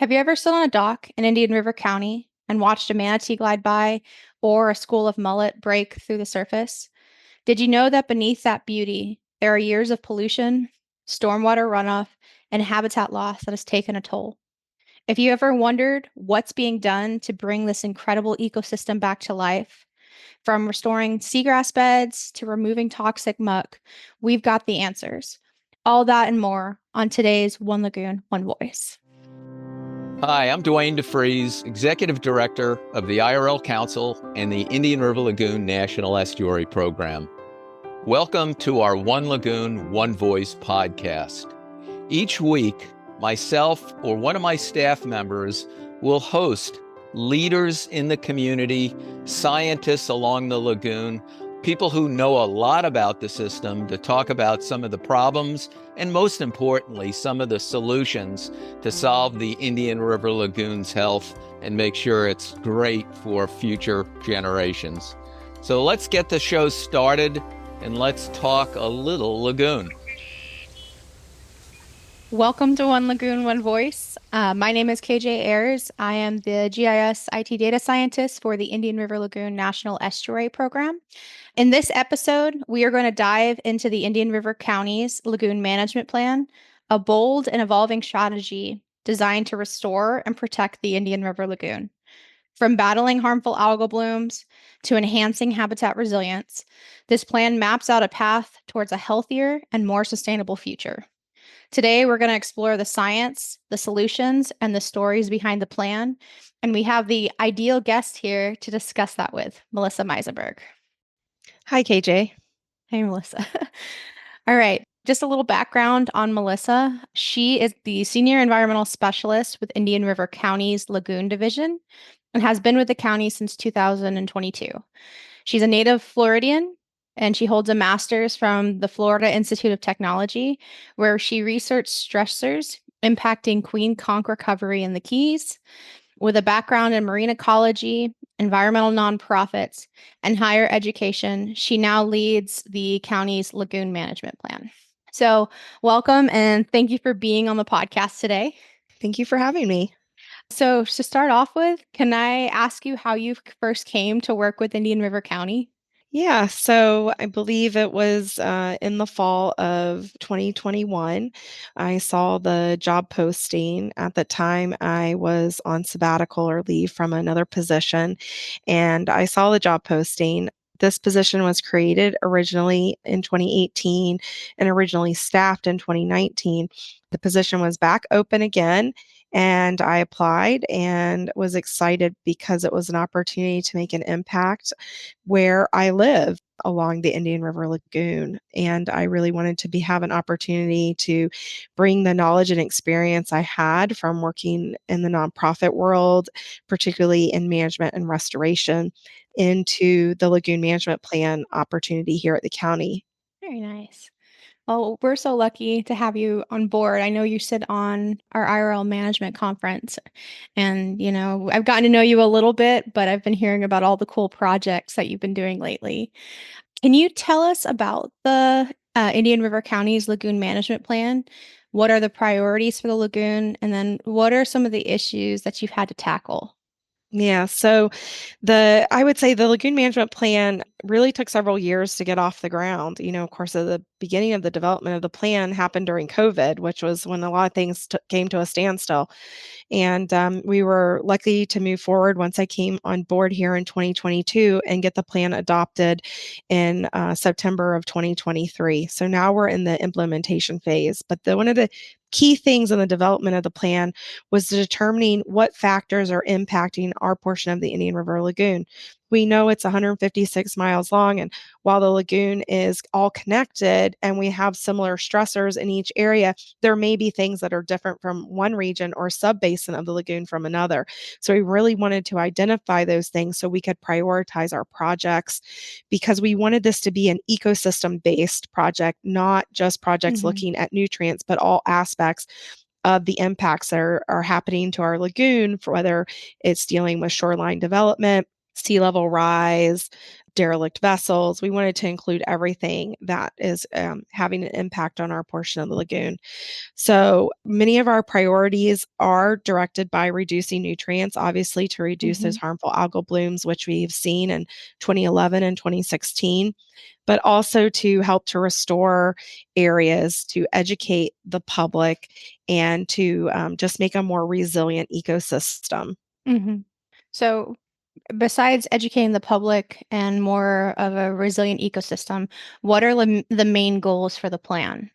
Have you ever stood on a dock in Indian River County and watched a manatee glide by or a school of mullet break through the surface? Did you know that beneath that beauty, there are years of pollution, stormwater runoff, and habitat loss that has taken a toll? If you ever wondered what's being done to bring this incredible ecosystem back to life, from restoring seagrass beds to removing toxic muck, we've got the answers. All that and more on today's One Lagoon, One Voice. Hi, I'm Dwayne DeFries, Executive Director of the IRL Council and the Indian River Lagoon National Estuary Program. Welcome to our One Lagoon, One Voice podcast. Each week, myself or one of my staff members will host leaders in the community, scientists along the lagoon, people who know a lot about the system to talk about some of the problems and, most importantly, some of the solutions to solve the Indian River Lagoon's health and make sure it's great for future generations. So let's get the show started and let's talk a little lagoon. Welcome to One Lagoon, One Voice. My name is KJ Ayers. I am the GIS IT data scientist for the Indian River Lagoon National Estuary Program. In this episode, we are going to dive into the Indian River County's Lagoon Management Plan, a bold and evolving strategy designed to restore and protect the Indian River Lagoon. From battling harmful algal blooms to enhancing habitat resilience, this plan maps out a path towards a healthier and more sustainable future. Today, we're going to explore the science, the solutions, and the stories behind the plan. And we have the ideal guest here to discuss that with, Melissa Meisenberg. Hi, KJ. Hey, Melissa. All right. Just a little background on Melissa. She is the Senior Environmental Specialist with Indian River County's Lagoon Division and has been with the county since 2022. She's a native Floridian, and she holds a master's from the Florida Institute of Technology, where she researched stressors impacting queen conch recovery in the Keys. With a background in marine ecology, environmental nonprofits, and higher education, she now leads the county's Lagoon Management Plan. So, welcome and thank you for being on the podcast today. Thank you for having me. So, to start off with, can I ask you how you first came to work with Indian River County? Yeah, so I believe it was in the fall of 2021. I saw the job posting. At the time, I was on sabbatical or leave from another position, and I saw the job posting. This position was created originally in 2018 and originally staffed in 2019. The position was back open again, and I applied and was excited because it was an opportunity to make an impact where I live along the Indian River Lagoon. And I really wanted to have an opportunity to bring the knowledge and experience I had from working in the nonprofit world, particularly in management and restoration, into the Lagoon Management Plan opportunity here at the county. Very nice. Well, we're so lucky to have you on board. I know you sit on our IRL management conference, and I've gotten to know you a little bit, but I've been hearing about all the cool projects that you've been doing lately. Can you tell us about the Indian River County's Lagoon Management Plan? What are the priorities for the lagoon? And then what are some of the issues that you've had to tackle? Yeah, so I would say the Lagoon Management Plan really took several years to get off the ground. Of course, at the beginning of the development of the plan happened during COVID, which was when a lot of things came to a standstill. And we were lucky to move forward once I came on board here in 2022 and get the plan adopted in September of 2023. So now we're in the implementation phase. But one of the key things in the development of the plan was determining what factors are impacting our portion of the Indian River Lagoon. We know it's 156 miles long, and while the lagoon is all connected and we have similar stressors in each area, there may be things that are different from one region or sub-basin of the lagoon from another. So we really wanted to identify those things so we could prioritize our projects, because we wanted this to be an ecosystem-based project, not just projects looking at nutrients, but all aspects of the impacts that are happening to our lagoon, for whether it's dealing with shoreline development, sea level rise, derelict vessels. We wanted to include everything that is having an impact on our portion of the lagoon. So many of our priorities are directed by reducing nutrients, obviously, to reduce those harmful algal blooms, which we've seen in 2011 and 2016, but also to help to restore areas, to educate the public, and to just make a more resilient ecosystem. So, besides educating the public and more of a resilient ecosystem, what are the main goals for the plan?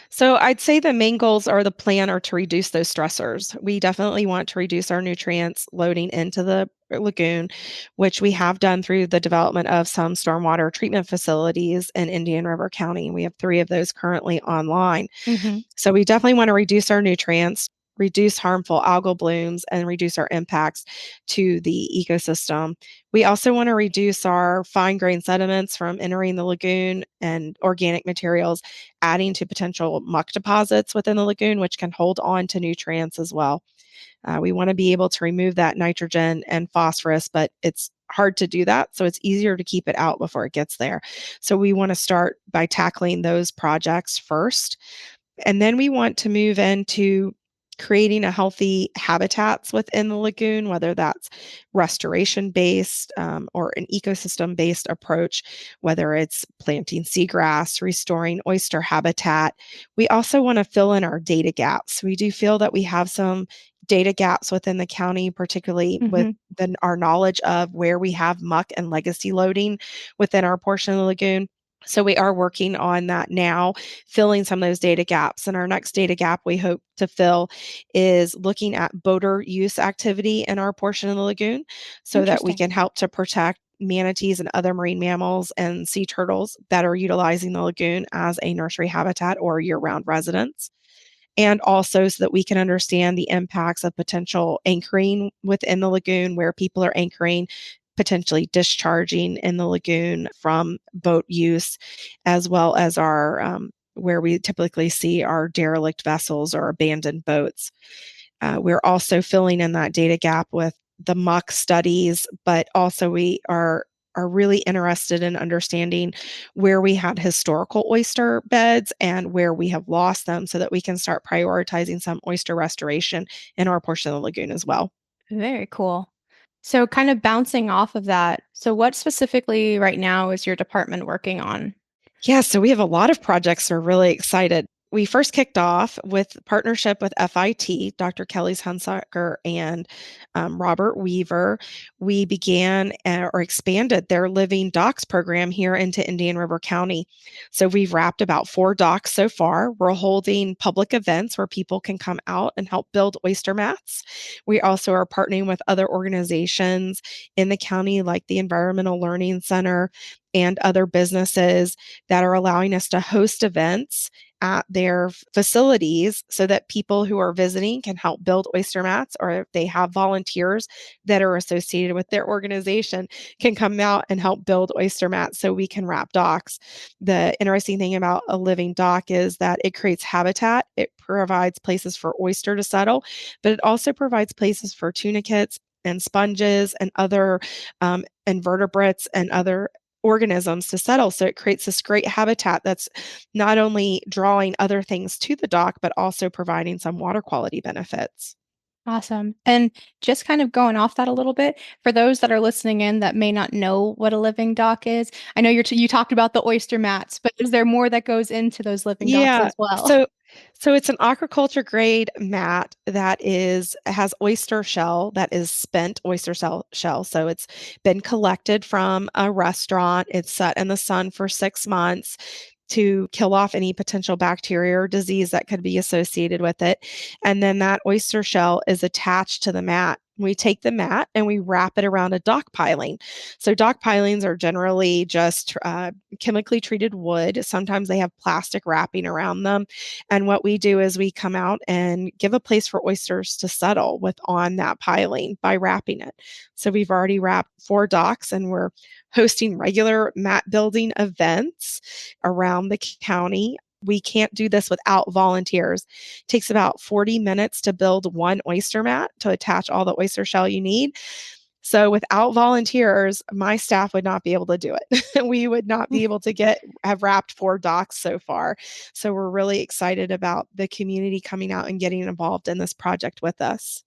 So I'd say the main goals are the plan are to reduce those stressors. We definitely want to reduce our nutrients loading into the lagoon, which we have done through the development of some stormwater treatment facilities in Indian River County. We have 3 of those currently online. Mm-hmm. So we definitely want to reduce our nutrients, reduce harmful algal blooms, and reduce our impacts to the ecosystem. We also want to reduce our fine grained sediments from entering the lagoon and organic materials adding to potential muck deposits within the lagoon, which can hold on to nutrients as well. We want to be able to remove that nitrogen and phosphorus, but it's hard to do that. So it's easier to keep it out before it gets there. So we want to start by tackling those projects first. And then we want to move into creating a healthy habitats within the lagoon, whether that's restoration based or an ecosystem based approach, whether it's planting seagrass, restoring oyster habitat. We also want to fill in our data gaps. We do feel that we have some data gaps within the county, particularly with our knowledge of where we have muck and legacy loading within our portion of the lagoon. So we are working on that now, filling some of those data gaps. And our next data gap we hope to fill is looking at boater use activity in our portion of the lagoon so that we can help to protect manatees and other marine mammals and sea turtles that are utilizing the lagoon as a nursery habitat or year-round residence. And also so that we can understand the impacts of potential anchoring within the lagoon where people are anchoring, potentially discharging in the lagoon from boat use, as well as our where we typically see our derelict vessels or abandoned boats. We're also filling in that data gap with the muck studies, but also we are really interested in understanding where we had historical oyster beds and where we have lost them so that we can start prioritizing some oyster restoration in our portion of the lagoon as well. Very cool. So, kind of bouncing off of that, so what specifically right now is your department working on? Yeah, so we have a lot of projects we're really excited. We first kicked off with partnership with FIT, Dr. Kelly's Hunsaker and Robert Weaver. We began or expanded their Living Docks program here into Indian River County. So we've wrapped about 4 docks so far. We're holding public events where people can come out and help build oyster mats. We also are partnering with other organizations in the county like the Environmental Learning Center and other businesses that are allowing us to host events at their facilities so that people who are visiting can help build oyster mats, or if they have volunteers that are associated with their organization can come out and help build oyster mats so we can wrap docks. The interesting thing about a living dock is that it creates habitat. It provides places for oyster to settle, but it also provides places for tunicates and sponges and other invertebrates and other organisms to settle. So it creates this great habitat that's not only drawing other things to the dock, but also providing some water quality benefits. Awesome. And just kind of going off that a little bit, for those that are listening in that may not know what a living dock is, I know you talked about the oyster mats, but is there more that goes into those living docks Yeah. as well? So it's an aquaculture grade mat that has oyster shell that is spent oyster shell. So it's been collected from a restaurant. It's set in the sun for 6 months to kill off any potential bacteria or disease that could be associated with it. And then that oyster shell is attached to the mat. We take the mat and we wrap it around a dock piling. So dock pilings are generally just chemically treated wood. Sometimes they have plastic wrapping around them. And what we do is we come out and give a place for oysters to settle with on that piling by wrapping it. So we've already wrapped 4 docks and we're hosting regular mat building events around the county. We can't do this without volunteers. It takes about 40 minutes to build one oyster mat to attach all the oyster shell you need. So without volunteers, my staff would not be able to do it. We would not be able to have wrapped 4 docks so far. So we're really excited about the community coming out and getting involved in this project with us.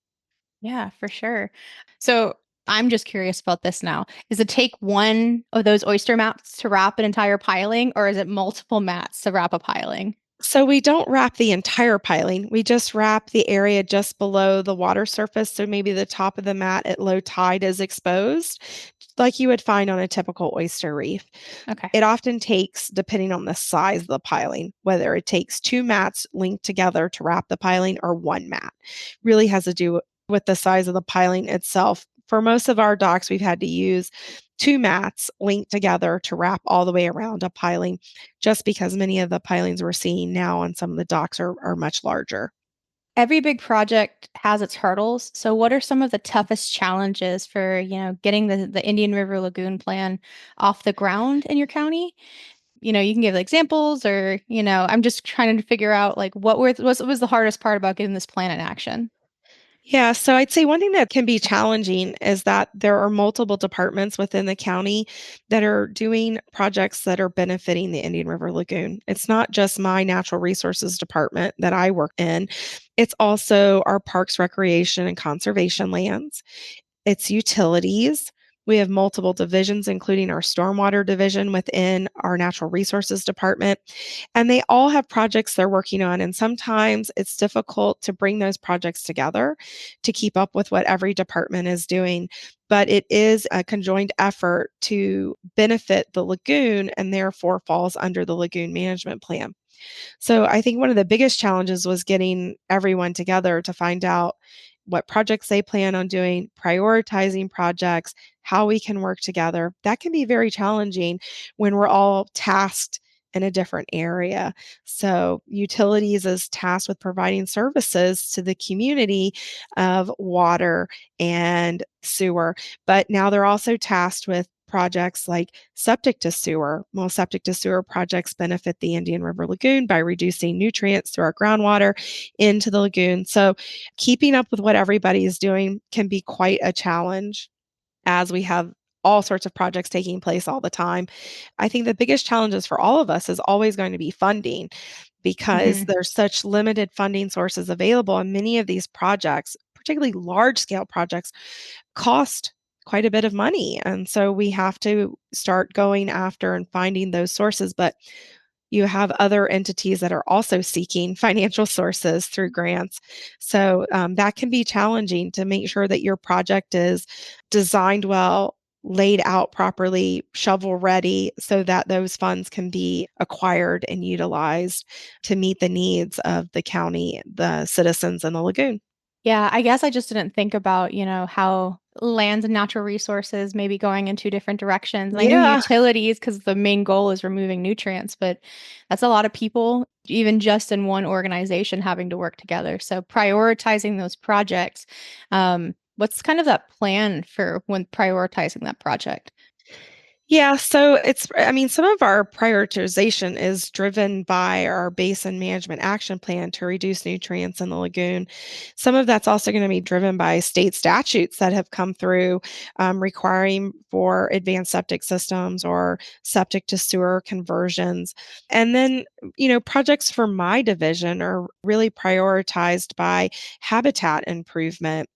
Yeah, for sure. So I'm just curious about this now. Is it take one of those oyster mats to wrap an entire piling, or is it multiple mats to wrap a piling? So we don't wrap the entire piling. We just wrap the area just below the water surface. So maybe the top of the mat at low tide is exposed, like you would find on a typical oyster reef. Okay. It often takes, depending on the size of the piling, whether it takes 2 mats linked together to wrap the piling or 1 mat. Really has to do with the size of the piling itself. For most of our docks, we've had to use 2 mats linked together to wrap all the way around a piling, just because many of the pilings we're seeing now on some of the docks are much larger. Every big project has its hurdles. So what are some of the toughest challenges for, getting the Indian River Lagoon plan off the ground in your county? You can give examples or, I'm just trying to figure out like what was the hardest part about getting this plan in action? Yeah, so I'd say one thing that can be challenging is that there are multiple departments within the county that are doing projects that are benefiting the Indian River Lagoon. It's not just my natural resources department that I work in, it's also our parks, recreation, and conservation lands. It's utilities. We have multiple divisions, including our stormwater division within our natural resources department. And they all have projects they're working on. And sometimes it's difficult to bring those projects together to keep up with what every department is doing. But it is a conjoined effort to benefit the lagoon and therefore falls under the Lagoon Management Plan. So I think one of the biggest challenges was getting everyone together to find out what projects they plan on doing, prioritizing projects, how we can work together. That can be very challenging when we're all tasked in a different area. So, utilities is tasked with providing services to the community of water and sewer, but now they're also tasked with projects like septic to sewer. Well, septic to sewer projects benefit the Indian River Lagoon by reducing nutrients through our groundwater into the lagoon. So, keeping up with what everybody is doing can be quite a challenge as we have all sorts of projects taking place all the time. I think the biggest challenges for all of us is always going to be funding because Hmm. there's such limited funding sources available. And many of these projects, particularly large scale projects, cost quite a bit of money. And so we have to start going after and finding those sources. But you have other entities that are also seeking financial sources through grants. So that can be challenging to make sure that your project is designed well, laid out properly, shovel ready, so that those funds can be acquired and utilized to meet the needs of the county, the citizens, and the lagoon. Yeah, I guess I just didn't think about, how lands and natural resources may be going in two different directions. And I knew Yeah. utilities because the main goal is removing nutrients, but that's a lot of people, even just in one organization, having to work together. So prioritizing those projects, what's kind of that plan for when prioritizing that project? Yeah, so I mean, some of our prioritization is driven by our basin management action plan to reduce nutrients in the lagoon. Some of that's also going to be driven by state statutes that have come through requiring for advanced septic systems or septic to sewer conversions. And then, projects for my division are really prioritized by habitat improvement.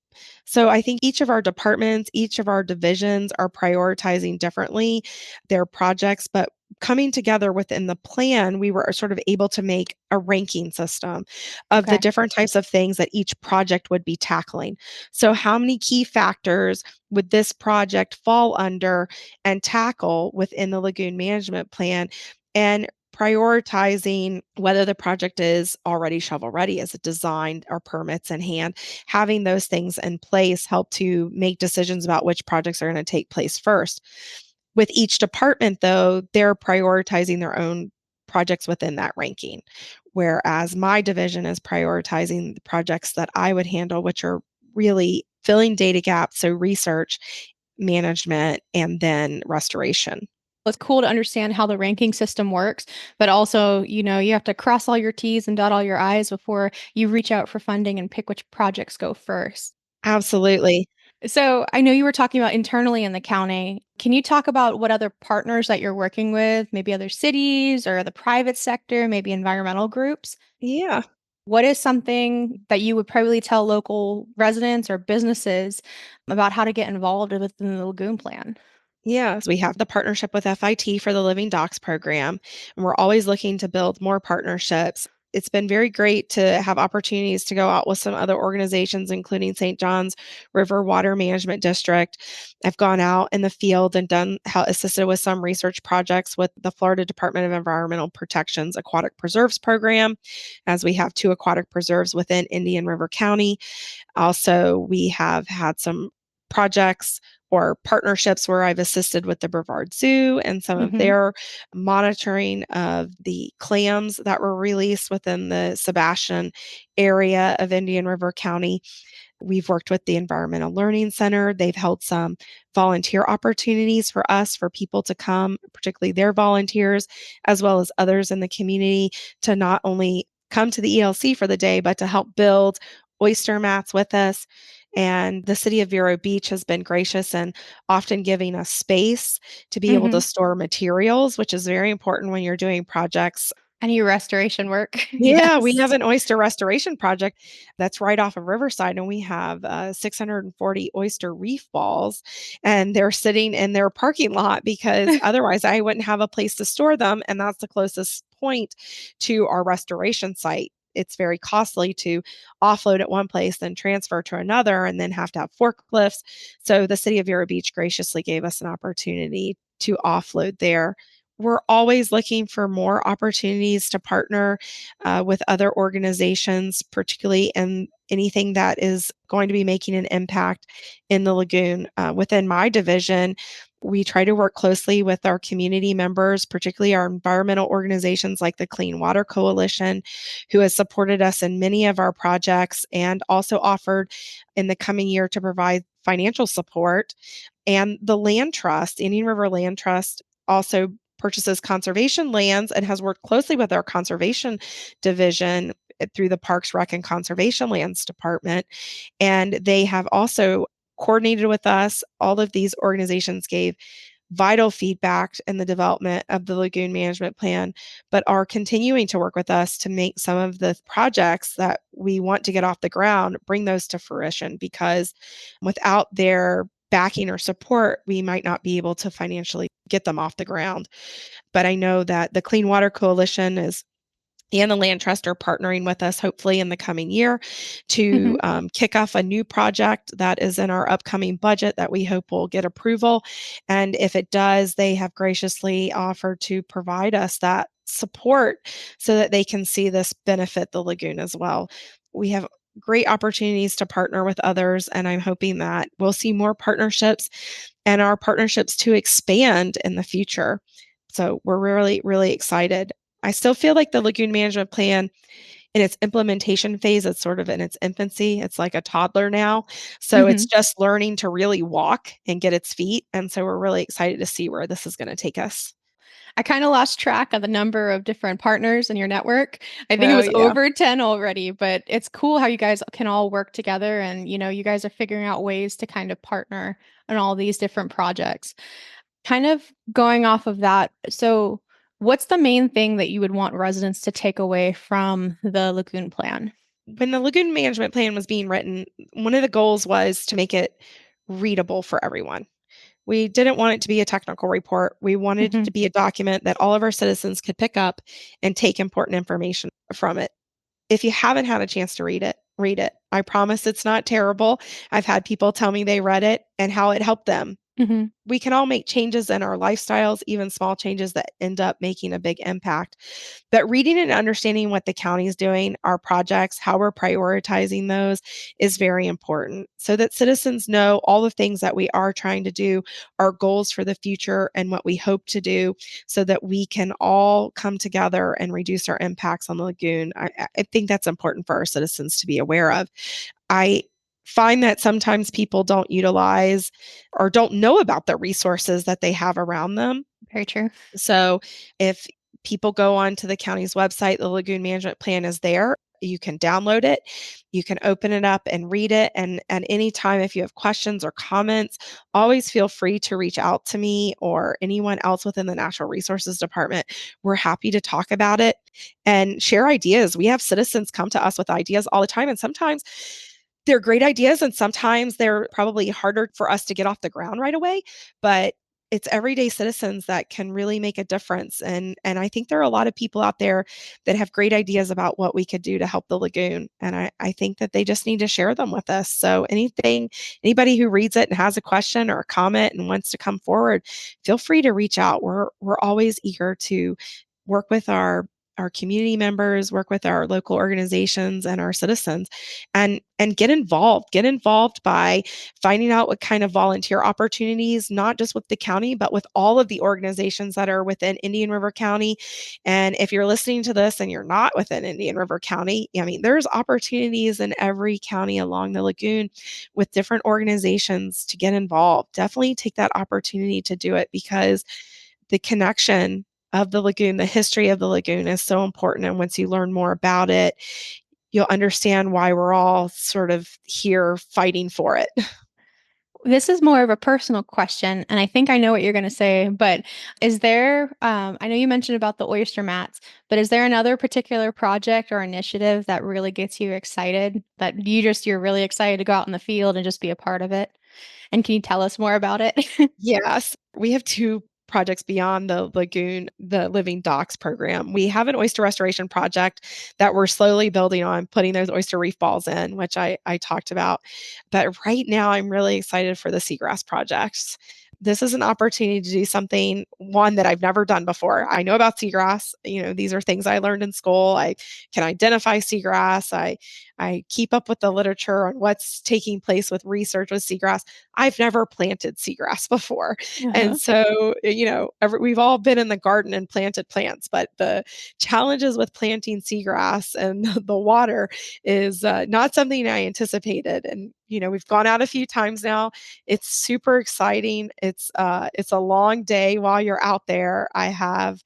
So I think each of our departments, each of our divisions are prioritizing differently their projects, but coming together within the plan, we were sort of able to make a ranking system of the Okay. different types of things that each project would be tackling. So, how many key factors would this project fall under and tackle within the lagoon management plan? And prioritizing whether the project is already shovel ready, is it designed, or permits in hand. Having those things in place help to make decisions about which projects are going to take place first. With each department, though, they're prioritizing their own projects within that ranking. Whereas my division is prioritizing the projects that I would handle, which are really filling data gaps, so research, management, and then restoration. It's cool to understand how the ranking system works, but also, you have to cross all your T's and dot all your I's before you reach out for funding and pick which projects go first. Absolutely. So I know you were talking about internally in the county. Can you talk about what other partners that you're working with, maybe other cities or the private sector, maybe environmental groups? Yeah. What is something that you would probably tell local residents or businesses about how to get involved within the Lagoon Plan? Yes, we have the partnership with FIT for the Living Docs program, and we're always looking to build more partnerships. It's been very great to have opportunities to go out with some other organizations, including St. John's River Water Management District. I've gone out in the field and assisted with some research projects with the Florida Department of Environmental Protection's Aquatic Preserves program, as we have two aquatic preserves within Indian River County. Also, we have had some projects or partnerships where I've assisted with the Brevard Zoo and some of Hmm. their monitoring of the clams that were released within the Sebastian area of Indian River County. We've worked with the Environmental Learning Center. They've held some volunteer opportunities for us, for people to come, particularly their volunteers, as well as others in the community, to not only come to the ELC for the day, but to help build oyster mats with us. And the city of Vero Beach has been gracious and often giving us space to be able to Hmm. store materials, which is very important when you're doing projects. Any restoration work? Yeah, we Yes. have an oyster restoration project that's right off of Riverside, and we have 640 oyster reef balls, and they're sitting in their parking lot because otherwise I wouldn't have a place to store them, and that's the closest point to our restoration site. It's very costly to offload at one place, then transfer to another, and then have to have forklifts. So the city of Vero Beach graciously gave us an opportunity to offload there. We're always looking for more opportunities to partner with other organizations, particularly in anything that is going to be making an impact in the lagoon. Within my division, we try to work closely with our community members, particularly our environmental organizations like the Clean Water Coalition, who has supported us in many of our projects and also offered in the coming year to provide financial support. And the Land Trust, Indian River Land Trust, also purchases conservation lands and has worked closely with our conservation division through the Parks, Rec, and Conservation Lands Department. And they have also coordinated with us. All of these organizations gave vital feedback in the development of the Lagoon Management Plan, but are continuing to work with us to make some of the projects that we want to get off the ground, bring those to fruition, because without their backing or support, we might not be able to financially get them off the ground. But I know that the Clean Water Coalition is and the Land Trust are partnering with us hopefully in the coming year to Hmm. kick off a new project that is in our upcoming budget that we hope will get approval. And if it does, they have graciously offered to provide us that support so that they can see this benefit the lagoon as well. We have great opportunities to partner with others, and I'm hoping that we'll see more partnerships and our partnerships to expand in the future. So we're really, really excited. I still feel like the Lagoon Management Plan in its implementation phase, it's sort of in its infancy. It's like a toddler now. So it's Hmm. just learning to really walk and get its feet. And so we're really excited to see where this is going to take us. I kind of lost track of the number of different partners in your network. I think it Oh, was yeah. over 10 already, but it's cool how you guys can all work together and you guys are figuring out ways to kind of partner on all these different projects. Kind of going off of that, so what's the main thing that you would want residents to take away from the Lagoon Plan? When the Lagoon Management Plan was being written, one of the goals was to make it readable for everyone. We didn't want it to be a technical report. We wanted it Hmm. to be a document that all of our citizens could pick up and take important information from it. If you haven't had a chance to read it, read it. I promise it's not terrible. I've had people tell me they read it and how it helped them. Hmm. We can all make changes in our lifestyles, even small changes that end up making a big impact. But reading and understanding what the county is doing, our projects, how we're prioritizing those is very important so that citizens know all the things that we are trying to do, our goals for the future, and what we hope to do so that we can all come together and reduce our impacts on the lagoon. I think that's important for our citizens to be aware of. I find that sometimes people don't utilize or don't know about the resources that they have around them. Very true. So if people go onto the county's website, the Lagoon Management Plan is there. You can download it. You can open it up and read it. And at any time, if you have questions or comments, always feel free to reach out to me or anyone else within the Natural Resources Department. We're happy to talk about it and share ideas. We have citizens come to us with ideas all the time, and sometimes they're great ideas, and sometimes they're probably harder for us to get off the ground right away, but it's everyday citizens that can really make a difference. And I think there are a lot of people out there that have great ideas about what we could do to help the lagoon. And I think that they just need to share them with us. So anybody who reads it and has a question or a comment and wants to come forward, feel free to reach out. We're always eager to work with our community members, work with our local organizations and our citizens, and get involved. Get involved by finding out what kind of volunteer opportunities, not just with the county, but with all of the organizations that are within Indian River County. And if you're listening to this and you're not within Indian River County, I mean, there's opportunities in every county along the lagoon with different organizations to get involved. Definitely take that opportunity to do it, because the connection of the lagoon, the history of the lagoon is so important. And once you learn more about it, you'll understand why we're all sort of here fighting for it. This is more of a personal question, and I think I know what you're going to say, but is there, I know you mentioned about the oyster mats, but is there another particular project or initiative that really gets you excited, that you're really excited to go out in the field and just be a part of it? And can you tell us more about it? Yes, we have two projects beyond the lagoon, the Living Docks program. We have an oyster restoration project that we're slowly building on, putting those oyster reef balls in, which I talked about. But right now, I'm really excited for the seagrass projects. This is an opportunity to do something, one, that I've never done before. I know about seagrass. These are things I learned in school. I can identify seagrass. I keep up with the literature on what's taking place with research with seagrass. I've never planted seagrass before. And Uh-huh. so, we've all been in the garden and planted plants, but the challenges with planting seagrass and the water is not something I anticipated. And, we've gone out a few times now. It's super exciting. It's a long day while you're out there. I have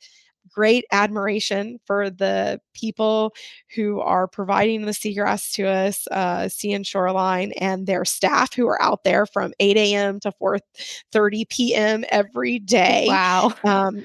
great admiration for the people who are providing the seagrass to us, Sea and Shoreline, and their staff who are out there from 8 a.m. to 4:30 p.m. every day. Wow.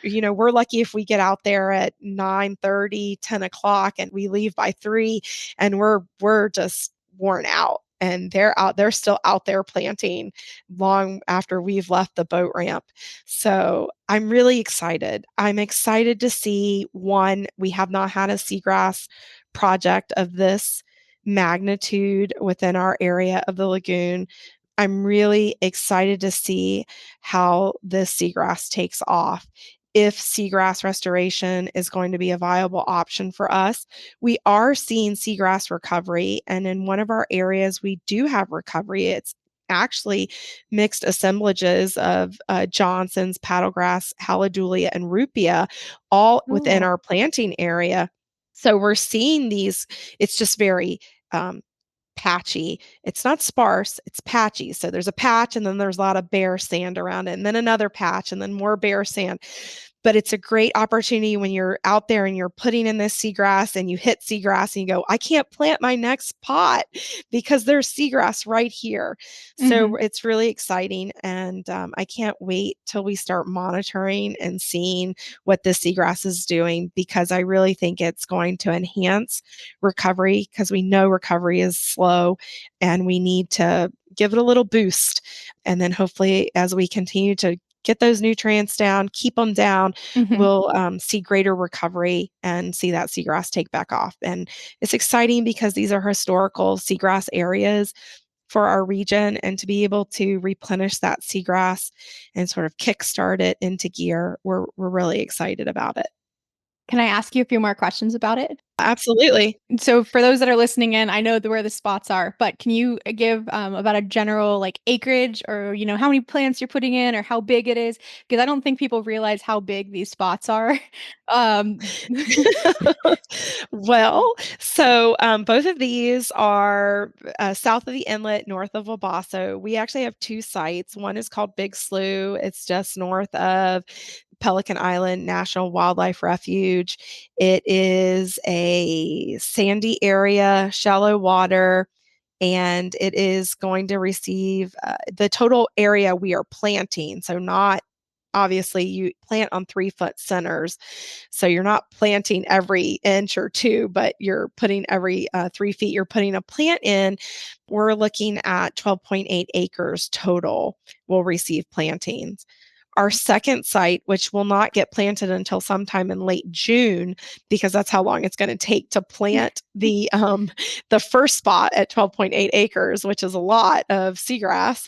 We're lucky if we get out there at 9:30, 10 o'clock, and we leave by 3, and we're just worn out. And they're still out there planting long after we've left the boat ramp. So I'm really excited. I'm excited to see, one, we have not had a seagrass project of this magnitude within our area of the lagoon. I'm really excited to see how this seagrass takes off. If seagrass restoration is going to be a viable option for us, we are seeing seagrass recovery. And in one of our areas, we do have recovery. It's actually mixed assemblages of Johnson's, paddlegrass, halidulia, and rupia, all within Oh. our planting area. So we're seeing these, it's just very patchy. It's not sparse, it's patchy. So there's a patch, and then there's a lot of bare sand around it, and then another patch, and then more bare sand. But it's a great opportunity when you're out there and you're putting in this seagrass and you hit seagrass and you go, I can't plant my next pot because there's seagrass right here. Hmm. So it's really exciting. And I can't wait till we start monitoring and seeing what this seagrass is doing, because I really think it's going to enhance recovery, because we know recovery is slow and we need to give it a little boost. And then hopefully, as we continue to get those nutrients down, keep them down, Hmm. we'll see greater recovery and see that seagrass take back off. And it's exciting because these are historical seagrass areas for our region, and to be able to replenish that seagrass and sort of kickstart it into gear, we're really excited about it. Can I ask you a few more questions about it? Absolutely. So for those that are listening in, I know where the spots are, but can you give about a general like acreage, or how many plants you're putting in, or how big it is? Because I don't think people realize how big these spots are. Um, Well, so both of these are south of the inlet, north of Wabasso. We actually have two sites. One is called Big Slough. It's just north of Pelican Island National Wildlife Refuge. It is a sandy area, shallow water, and it is going to receive the total area we are planting. So not obviously you plant on 3-foot centers. So you're not planting every inch or two, but you're putting every 3 feet, you're putting a plant in. We're looking at 12.8 acres total will receive plantings. Our second site, which will not get planted until sometime in late June, because that's how long it's going to take to plant the first spot at 12.8 acres, which is a lot of seagrass.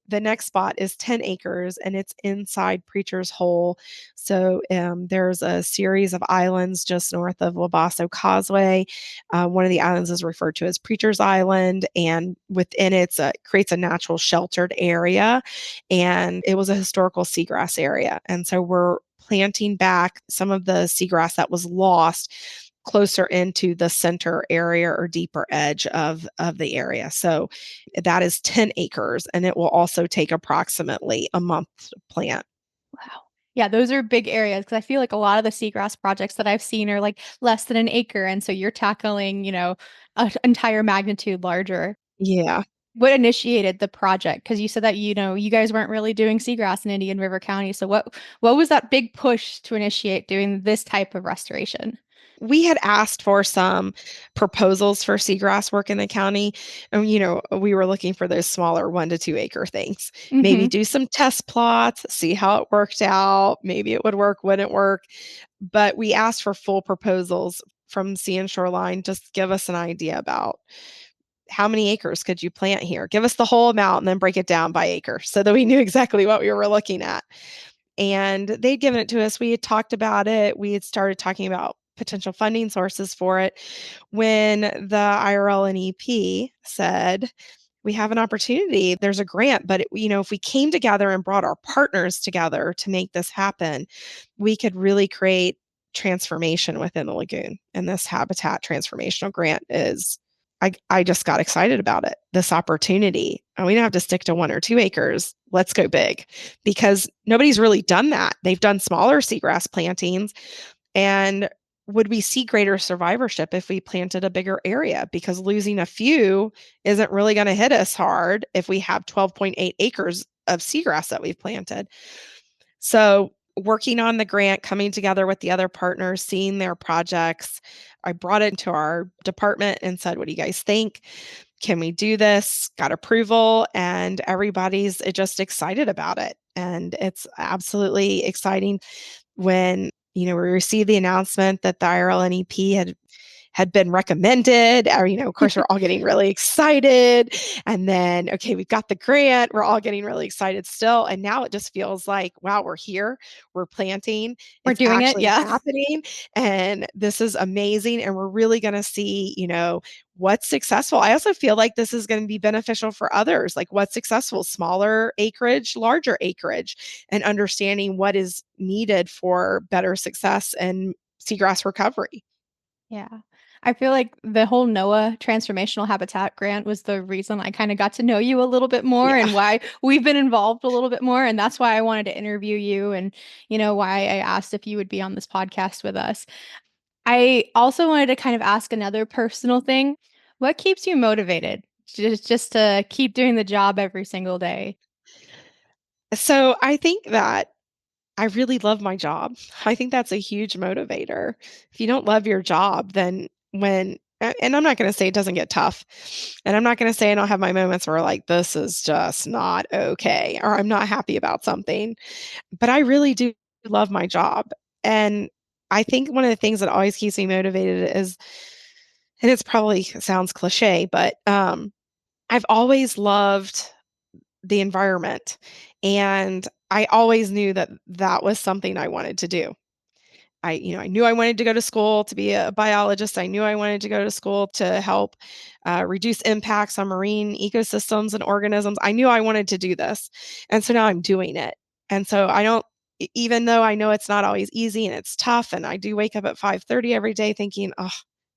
The next spot is 10 acres and it's inside Preacher's Hole. So there's a series of islands just north of Wabasso Causeway. One of the islands is referred to as Preacher's Island, and within it creates a natural sheltered area. And it was a historical seagrass area. And so we're planting back some of the seagrass that was lost closer into the center area or deeper edge of the area. So that is 10 acres, and it will also take approximately a month to plant. Wow. Yeah, those are big areas because I feel like a lot of the seagrass projects that I've seen are like less than an acre. And so you're tackling, an entire magnitude larger. Yeah. What initiated the project? Because you said that, you guys weren't really doing seagrass in Indian River County. So what was that big push to initiate doing this type of restoration? We had asked for some proposals for seagrass work in the county. And, we were looking for those smaller 1 to 2 acre things. Maybe Hmm. do some test plots, see how it worked out. Maybe it would work, wouldn't work. But we asked for full proposals from Sea and Shoreline. Just give us an idea about how many acres could you plant here? Give us the whole amount and then break it down by acre so that we knew exactly what we were looking at. And they'd given it to us. We had talked about it. We had started talking about potential funding sources for it when the IRL and EP said, we have an opportunity. There's a grant, but if we came together and brought our partners together to make this happen, we could really create transformation within the lagoon. And this habitat transformational grant is I just got excited about it, this opportunity. And we don't have to stick to 1 or 2 acres. Let's go big, because nobody's really done that. They've done smaller seagrass plantings. And would we see greater survivorship if we planted a bigger area? Because losing a few isn't really going to hit us hard if we have 12.8 acres of seagrass that we've planted. So working on the grant, coming together with the other partners, seeing their projects, I brought it to our department and said, what do you guys think? Can we do this? Got approval, and everybody's just excited about it. And it's absolutely exciting when, we received the announcement that the IRL and EP had been recommended. Or, of course, we're all getting really excited. And then, okay, we've got the grant. We're all getting really excited still. And now it just feels like, wow, we're here. We're planting. We're It's doing it. actually Yeah. happening. And this is amazing. And we're really going to see, what's successful. I also feel like this is going to be beneficial for others. Like what's successful, smaller acreage, larger acreage, and understanding what is needed for better success and seagrass recovery. Yeah. I feel like the whole NOAA Transformational Habitat Grant was the reason I kind of got to know you a little bit more Yeah. and why we've been involved a little bit more. And that's why I wanted to interview you and, why I asked if you would be on this podcast with us. I also wanted to kind of ask another personal thing. What keeps you motivated just to keep doing the job every single day? So I think that I really love my job. I think that's a huge motivator. If you don't love your job, then and I'm not going to say it doesn't get tough. And I'm not going to say I don't have my moments where like, this is just not okay, or I'm not happy about something, but I really do love my job. And I think one of the things that always keeps me motivated is, and it's probably sounds cliche, but I've always loved the environment. And I always knew that that was something I wanted to do. I knew I wanted to go to school to be a biologist. I knew I wanted to go to school to help reduce impacts on marine ecosystems and organisms. I knew I wanted to do this. And so now I'm doing it. And so I don't, even though I know it's not always easy and it's tough, and I do wake up at 5:30 every day thinking, oh,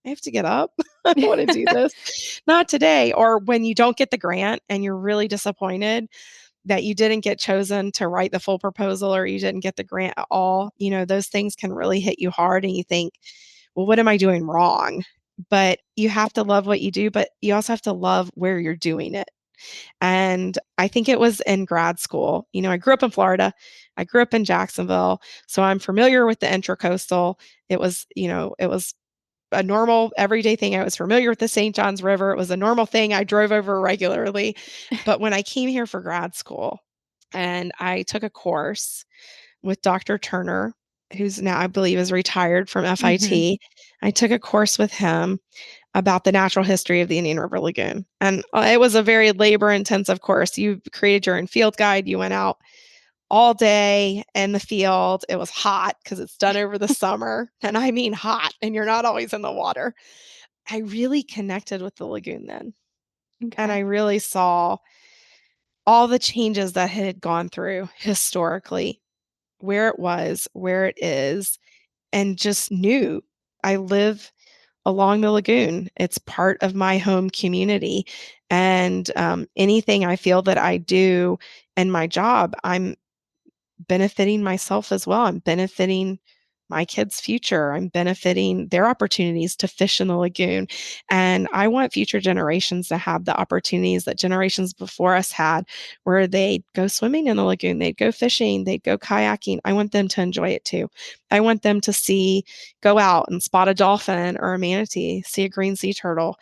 I have to get up. I don't want to do this. Not today. Or when you don't get the grant and you're really disappointed, that you didn't get chosen to write the full proposal or you didn't get the grant at all, those things can really hit you hard and you think, well, what am I doing wrong? But you have to love what you do, but you also have to love where you're doing it. And I think it was in grad school. I grew up in Florida. I grew up in Jacksonville. So I'm familiar with the intracoastal. It was a normal everyday thing. I was familiar with the St. Johns River. It was a normal thing I drove over regularly. But when I came here for grad school and I took a course with Dr. Turner, who's now, I believe, is retired from Mhm. FIT, I took a course with him about the natural history of the Indian River Lagoon. And it was a very labor intensive course. You created your own field guide. You went out all day in the field. It was hot because it's done over the summer. And I mean hot, and you're not always in the water. I really connected with the lagoon then. And I Okay. really saw all the changes that it had gone through historically, where it was, where it is, and just knew I live along the lagoon. It's part of my home community. And anything I feel that I do in my job, I'm benefiting myself as well. I'm benefiting my kids' future. I'm benefiting their opportunities to fish in the lagoon. And I want future generations to have the opportunities that generations before us had, where they'd go swimming in the lagoon, they'd go fishing, they'd go kayaking. I want them to enjoy it too. I want them to go out and spot a dolphin or a manatee, see a green sea turtle,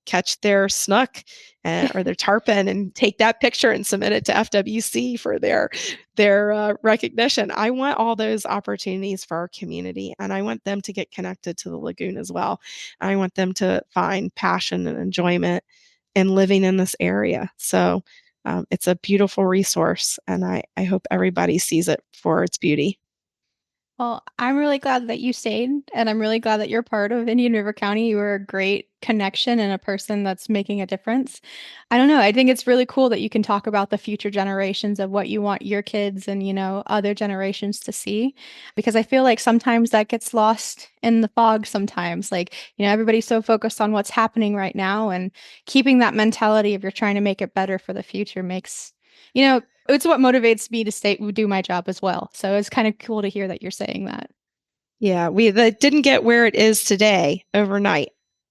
catch their snook or their tarpon and take that picture and submit it to FWC for their recognition. I want all those opportunities for our community, and I want them to get connected to the lagoon as well. I want them to find passion and enjoyment in living in this area. So it's a beautiful resource, and I hope everybody sees it for its beauty. Well, I'm really glad that you stayed, and I'm really glad that you're part of Indian River County. You were a great connection and a person that's making a difference. I don't know. I think it's really cool that you can talk about the future generations of what you want your kids and, other generations to see, because I feel like sometimes that gets lost in the fog sometimes. Like, everybody's so focused on what's happening right now, and keeping that mentality of you're trying to make it better for the future makes, it's what motivates me to do my job as well. So it's kind of cool to hear that you're saying that. Yeah, we that didn't get where it is today overnight.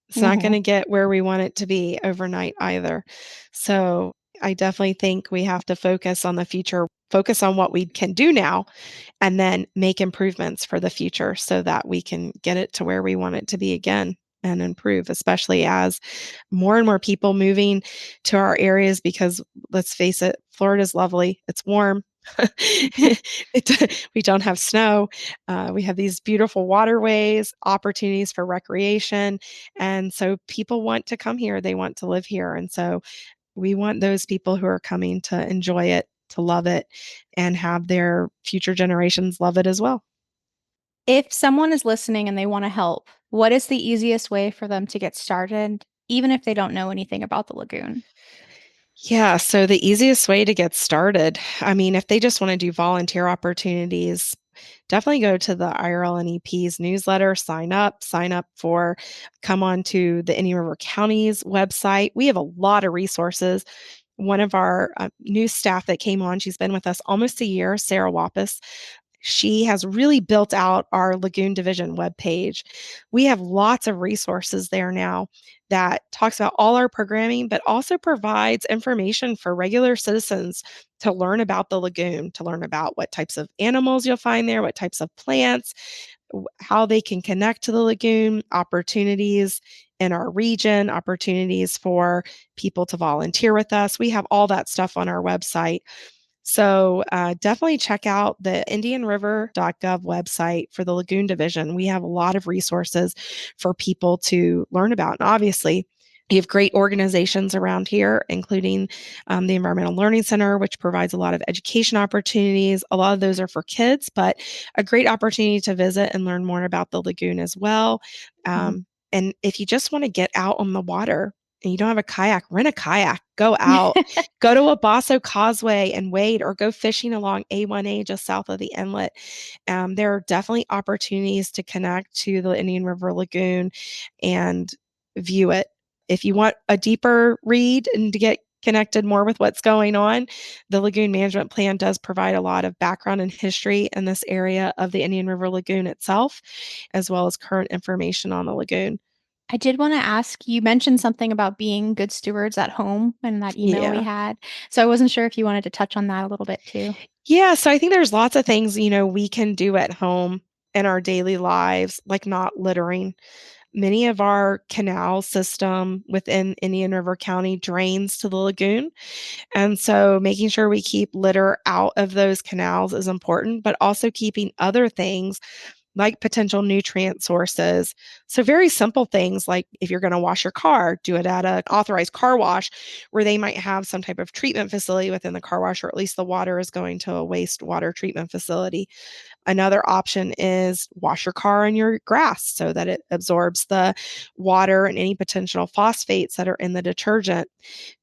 It's not going Mhm. to get where we want it to be overnight either. So I definitely think we have to focus on the future, focus on what we can do now, and then make improvements for the future so that we can get it to where we want it to be again and improve, especially as more and more people moving to our areas because let's face it, Florida's lovely. It's warm. We don't have snow. We have these beautiful waterways, opportunities for recreation. And so people want to come here. They want to live here. And so we want those people who are coming to enjoy it, to love it, and have their future generations love it as well. If someone is listening and they want to help, what is the easiest way for them to get started, even if they don't know anything about the lagoon? Yeah, so the easiest way to get started, I mean, if they just want to do volunteer opportunities, definitely go to the IRLNEP's newsletter, sign up for, come on to the Indian River County's website. We have a lot of resources. One of our new staff that came on, she's been with us almost a year, Sarah Wappus. She has really built out our Lagoon Division webpage. We have lots of resources there now that talks about all our programming, but also provides information for regular citizens to learn about the lagoon, to learn about what types of animals you'll find there, what types of plants, how they can connect to the lagoon, opportunities in our region, opportunities for people to volunteer with us. We have all that stuff on our website. So definitely check out the indianriver.gov website for the Lagoon Division. We have a lot of resources for people to learn about. And obviously, you have great organizations around here, including the Environmental Learning Center, which provides a lot of education opportunities. A lot of those are for kids, but a great opportunity to visit and learn more about the lagoon as well. Mhm. And if you just want to get out on the water and you don't have a kayak, rent a kayak, go out. Go to a Basso Causeway and wade, or go fishing along A1A just south of the inlet. There are definitely opportunities to connect to the Indian River Lagoon and view it. If you want a deeper read and to get connected more with what's going on, the Lagoon Management Plan does provide a lot of background and history in this area of the Indian River Lagoon itself, as well as current information on the lagoon. I did want to ask, you mentioned something about being good stewards at home in that email we Yeah. had. So I wasn't sure if you wanted to touch on that a little bit too. Yeah, so I think there's lots of things, we can do at home in our daily lives, like not littering. Many of our canal system within Indian River County drains to the lagoon. And so making sure we keep litter out of those canals is important, but also keeping other things like potential nutrient sources. So very simple things like if you're going to wash your car, do it at an authorized car wash where they might have some type of treatment facility within the car wash, or at least the water is going to a wastewater treatment facility. Another option is wash your car in your grass so that it absorbs the water and any potential phosphates that are in the detergent.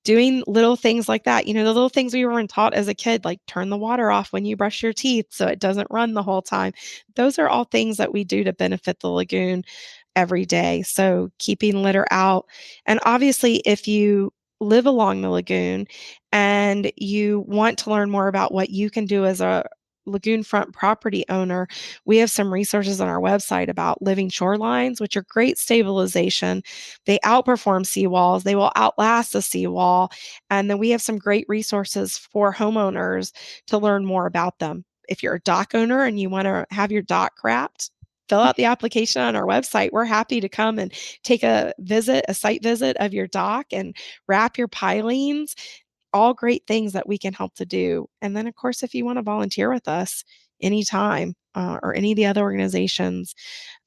Doing little things like that, the little things we weren't taught as a kid, like turn the water off when you brush your teeth so it doesn't run the whole time. Those are all things that we do to benefit the lagoon every day. So keeping litter out. And obviously, if you live along the lagoon and you want to learn more about what you can do as a lagoon front property owner, we have some resources on our website about living shorelines, which are great stabilization. They outperform seawalls, they will outlast a seawall. And then we have some great resources for homeowners to learn more about them. If you're a dock owner and you want to have your dock wrapped, fill out the application on our website. We're happy to come and take a site visit of your dock and wrap your pilings. All great things that we can help to do. And then, of course, if you want to volunteer with us anytime or any of the other organizations,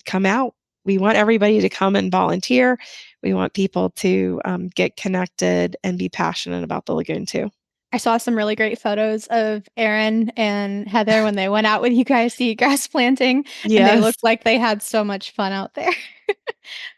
come out. We want everybody to come and volunteer. We want people to get connected and be passionate about the lagoon too. I saw some really great photos of Aaron and Heather when they went out with you guys to grass planting, and they Yes. looked like they had so much fun out there. I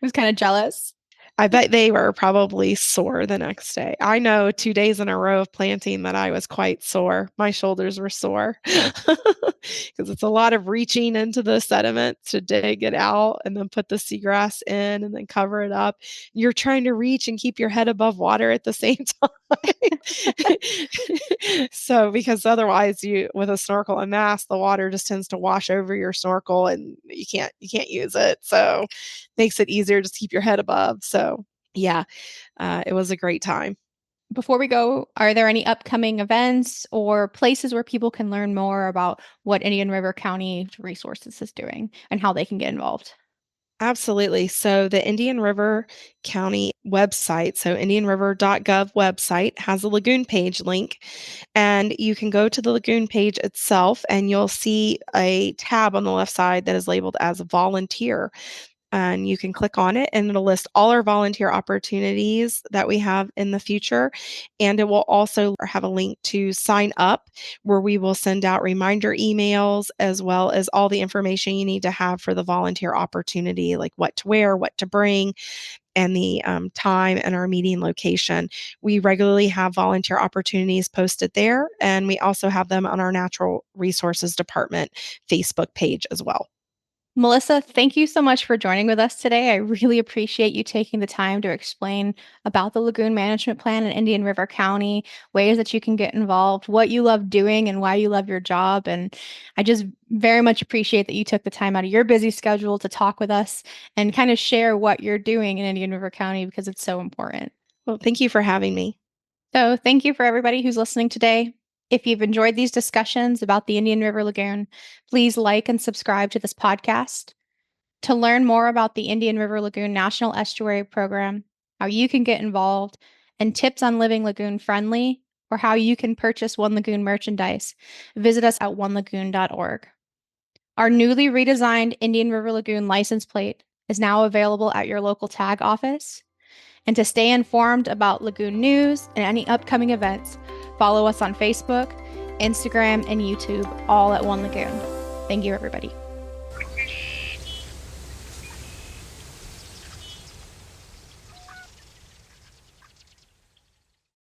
was kind of jealous. I bet they were probably sore the next day. I know 2 days in a row of planting that I was quite sore. My shoulders were sore because it's a lot of reaching into the sediment to dig it out and then put the seagrass in and then cover it up. You're trying to reach and keep your head above water at the same time. So, because otherwise with a snorkel and mask, the water just tends to wash over your snorkel and you can't use it. So makes it easier to keep your head above. So yeah, it was a great time. Before we go, are there any upcoming events or places where people can learn more about what Indian River County Resources is doing and how they can get involved? Absolutely. So the Indian River County website, so indianriver.gov website, has a lagoon page link. And you can go to the lagoon page itself and you'll see a tab on the left side that is labeled as volunteer. And you can click on it and it'll list all our volunteer opportunities that we have in the future. And it will also have a link to sign up where we will send out reminder emails as well as all the information you need to have for the volunteer opportunity, like what to wear, what to bring, and the time and our meeting location. We regularly have volunteer opportunities posted there, and we also have them on our Natural Resources Department Facebook page as well. Melissa, thank you so much for joining with us today. I really appreciate you taking the time to explain about the Lagoon Management Plan in Indian River County, ways that you can get involved, what you love doing, and why you love your job. And I just very much appreciate that you took the time out of your busy schedule to talk with us and kind of share what you're doing in Indian River County because it's so important. Well, thank you for having me. So, thank you for everybody who's listening today. If you've enjoyed these discussions about the Indian River Lagoon, please like and subscribe to this podcast. To learn more about the Indian River Lagoon National Estuary Program, how you can get involved, and tips on living lagoon friendly, or how you can purchase One Lagoon merchandise, visit us at onelagoon.org. Our newly redesigned Indian River Lagoon license plate is now available at your local tag office. And to stay informed about lagoon news and any upcoming events, follow us on Facebook, Instagram, and YouTube, all at One Lagoon. Thank you, everybody.